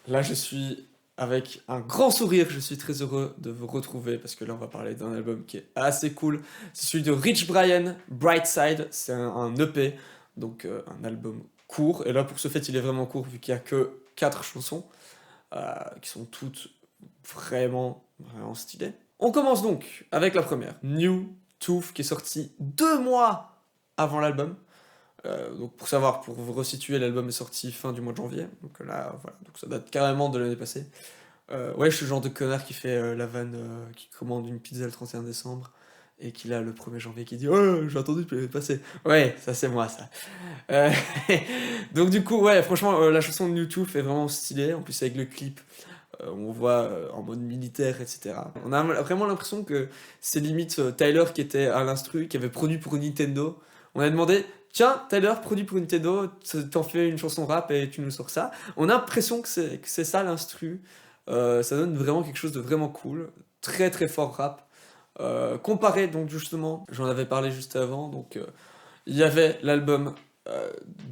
Là, je suis avec un grand sourire, je suis très heureux de vous retrouver parce que là, on va parler d'un album qui est assez cool. C'est celui de Rich Brian, Brightside. C'est un EP, donc un album court. Et là, pour ce fait, il est vraiment court vu qu'il n'y a que 4 chansons qui sont toutes vraiment stylées. On commence donc avec la première, New Tooth, qui est sorti 2 mois avant l'album. Donc pour savoir, pour vous resituer, l'album est sorti fin du mois de janvier. Donc là, voilà, donc ça date carrément de l'année passée. Ouais, je suis le genre de connard qui fait la vanne, qui commande une pizza le 31 décembre et qui là, le 1er janvier, qui dit «Oh, j'ai attendu depuis l'année passée». Ouais, ça c'est moi, ça. Euh, donc du coup, ouais, franchement, la chanson de YouTube est vraiment stylée. En plus, avec le clip, on voit en mode militaire, etc. On a vraiment l'impression que c'est limite Tyler qui était à l'instru, qui avait produit pour Nintendo. On a demandé, tiens, Tyler, produit pour Nintendo, t'en fais une chanson rap et tu nous sors ça. On a l'impression que c'est ça l'instru. Ça donne vraiment quelque chose de vraiment cool. Très très fort rap. Comparé donc justement, j'en avais parlé juste avant, donc il y avait l'album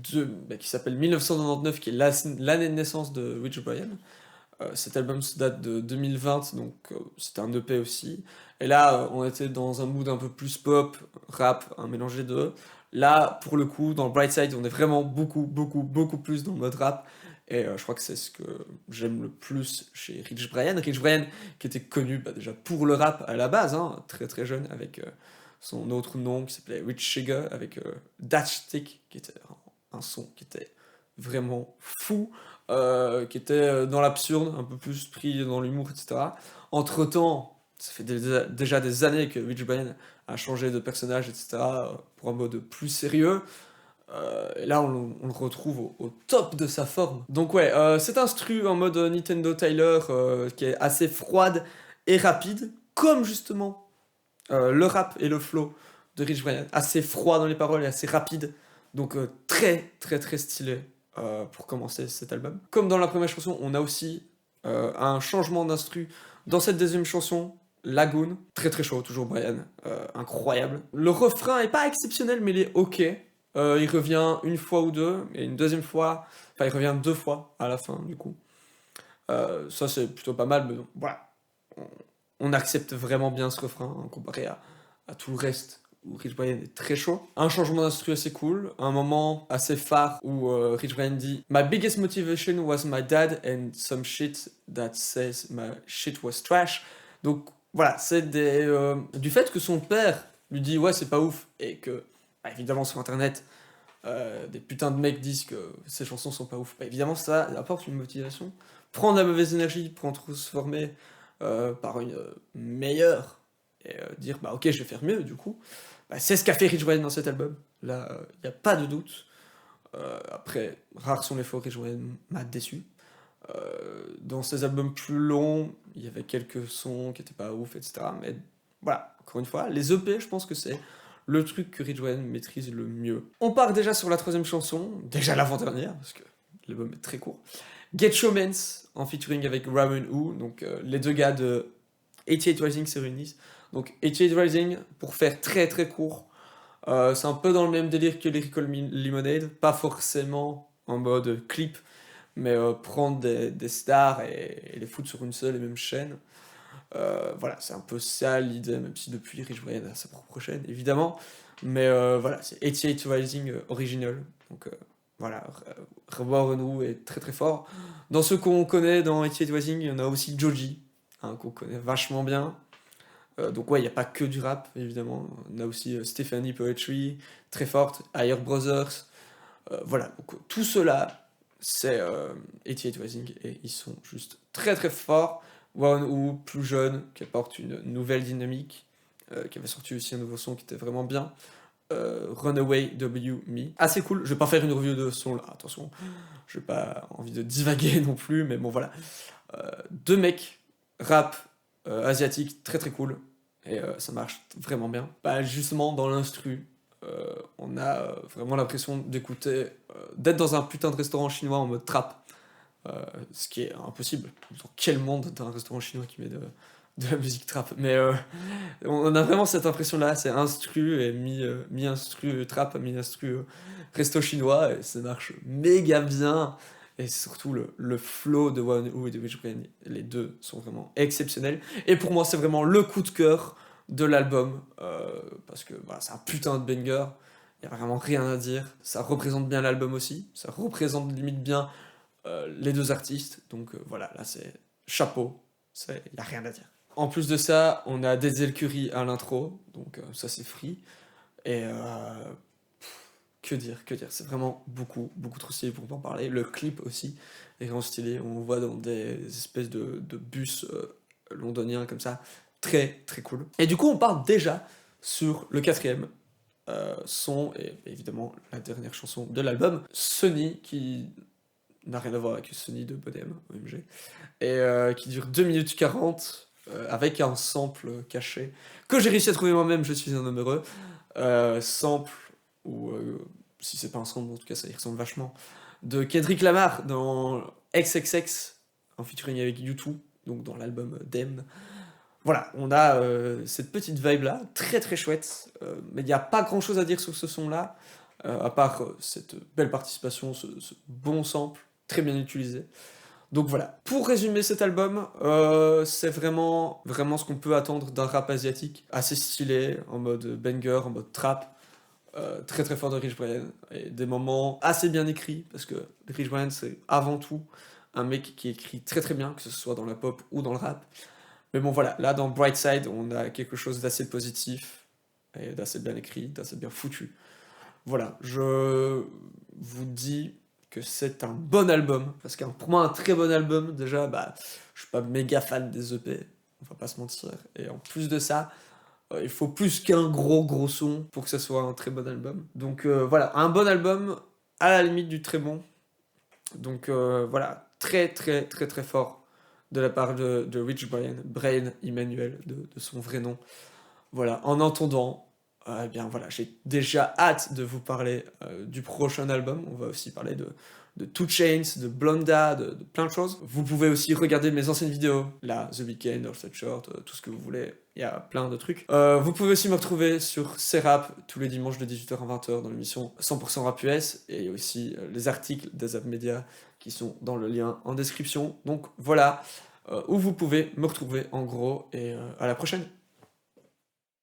qui s'appelle 1999, qui est l'année de naissance de Rich Brian. Cet album se date de 2020, donc c'était un EP aussi. Et là, on était dans un mood un peu plus pop, rap, un mélange des deux. Là, pour le coup, dans le Bright Side, on est vraiment beaucoup plus dans le mode rap. Et je crois que c'est ce que j'aime le plus chez Rich Brian. Rich Brian, qui était connu déjà pour le rap à la base, hein, très très jeune, avec son autre nom qui s'appelait Rich Sugar, avec Datchstick, qui était un son qui était vraiment fou, qui était dans l'absurde, un peu plus pris dans l'humour, etc. Entre-temps, ça fait déjà des années que Rich Brian a changé de personnage, etc., pour un mode plus sérieux. Et là, on le retrouve au top de sa forme. Donc ouais, cet instru en mode Nintendo Tyler, qui est assez froide et rapide, comme justement le rap et le flow de Rich Brian, assez froid dans les paroles et assez rapide, donc très stylé pour commencer cet album. Comme dans la première chanson, on a aussi un changement d'instru dans cette deuxième chanson, Lagoon, très chaud, toujours Brian, incroyable. Le refrain est pas exceptionnel, mais il est ok. Il revient une fois ou deux, et une deuxième fois, enfin il revient 2 fois à la fin du coup. Ça c'est plutôt pas mal, mais donc, voilà, on, on accepte vraiment bien ce refrain hein, comparé à tout le reste où Rich Brian est très chaud. Un changement d'instru assez cool, un moment assez phare où Rich Brian dit My biggest motivation was my dad and some shit that says my shit was trash. Donc voilà, c'est du fait que son père lui dit ouais c'est pas ouf et que bah, évidemment sur internet des putains de mecs disent que ces chansons sont pas ouf. Bah, évidemment ça apporte une motivation. Prendre la mauvaise énergie pour en transformer par une meilleure et dire bah ok je vais faire mieux du coup. Bah, c'est ce qu'a fait Rich Brian dans cet album. Là, il n'y a pas de doute. Après, rares sont les fois où Rich Brian m'a déçu. Dans ses albums plus longs, il y avait quelques sons qui étaient pas ouf, etc. Mais voilà, encore une fois, les EP, je pense que c'est le truc que Rich Brian maîtrise le mieux. On part déjà sur la troisième chanson, déjà l'avant-dernière, parce que l'album est très court. Get Showmans, en featuring avec Ramon Hu, donc les deux gars de 88 Rising se réunissent. Donc 88 Rising, pour faire très court, c'est un peu dans le même délire que Lyrical Lemonade, pas forcément en mode clip, mais prendre des stars et les foutre sur une seule et même chaîne. Voilà, c'est un peu ça l'idée, même si depuis Rich Brian a sa propre chaîne, évidemment. Mais voilà, c'est 88 Rising original. Donc voilà, revoir Renou est très fort. Dans ceux qu'on connaît dans 88 Rising, il y en a aussi Joji, hein, qu'on connaît vachement bien. Donc ouais, il n'y a pas que du rap, évidemment. On a aussi Stephanie Poetry, très forte, Ayer Brothers. Voilà, donc tout cela, c'est 88 Rising et ils sont juste très forts. One ou plus jeune, qui apporte une nouvelle dynamique, qui avait sorti aussi un nouveau son qui était vraiment bien. Runaway W Me. Assez cool, je vais pas faire une review de ce son là, attention, j'ai pas envie de divaguer non plus, mais bon voilà. Deux mecs, rap, asiatique, très cool, et ça marche vraiment bien. Bah, justement, dans l'instru, on a vraiment l'impression d'écouter, d'être dans un putain de restaurant chinois en mode trap. Ce qui est impossible. Dans quel monde t'as un restaurant chinois qui met de la musique trap? Mais on a vraiment cette impression-là, c'est instru et mi-instru trap, mi-instru resto chinois, et ça marche méga bien. et surtout le flow de One Who et de Rich Brian, les deux sont vraiment exceptionnels. Et pour moi, c'est vraiment le coup de cœur de l'album, parce que voilà, c'est un putain de banger, il n'y a vraiment rien à dire. Ça représente bien l'album aussi, ça représente limite bien les deux artistes, donc voilà, là c'est chapeau, il n'y a rien à dire. En plus de ça, on a Denzel Curry à l'intro, donc ça c'est free. Et que dire, c'est vraiment beaucoup trop stylé pour en parler. Le clip aussi est vraiment stylé, on voit dans des espèces de bus londoniens comme ça, très cool. Et du coup, on part déjà sur le quatrième son, et évidemment la dernière chanson de l'album, Sunny, qui n'a rien à voir avec Sunny de Bodem, OMG, et qui dure 2 minutes 40, avec un sample caché, que j'ai réussi à trouver moi-même, je suis un homme heureux, sample, ou si c'est pas un sample, en tout cas ça y ressemble vachement, de Kendrick Lamar dans XXX, en featuring avec U2, donc dans l'album Damned. Voilà, on a cette petite vibe là, très chouette, mais il n'y a pas grand chose à dire sur ce son là, à part cette belle participation, ce bon sample, très bien utilisé. Donc voilà, pour résumer cet album, c'est vraiment ce qu'on peut attendre d'un rap asiatique, assez stylé, en mode banger, en mode trap, très fort de Rich Brian, et des moments assez bien écrits, parce que Rich Brian c'est avant tout un mec qui écrit très bien, que ce soit dans la pop ou dans le rap. Mais bon voilà, là dans Brightside, on a quelque chose d'assez positif, et d'assez bien écrit, d'assez bien foutu. Voilà, je vous dis que c'est un bon album, parce que pour moi un très bon album, déjà, bah, je suis pas méga fan des EP, on va pas se mentir, et en plus de ça, il faut plus qu'un gros son pour que ça soit un très bon album. Donc voilà, un bon album, à la limite du très bon, donc voilà, très fort de la part de Rich Brian, Brian Emmanuel, de son vrai nom. Voilà, en entendant, eh bien voilà, j'ai déjà hâte de vous parler du prochain album. On va aussi parler de 2 Chainz, de Blonda, de plein de choses. Vous pouvez aussi regarder mes anciennes vidéos, là, The Weeknd, All That Short, tout ce que vous voulez. Il y a plein de trucs. Vous pouvez aussi me retrouver sur C-Rap tous les dimanches de 18h à 20h dans l'émission 100% Rap US, et aussi les articles des Zap Media qui sont dans le lien en description. Donc voilà, où vous pouvez me retrouver en gros, et à la prochaine.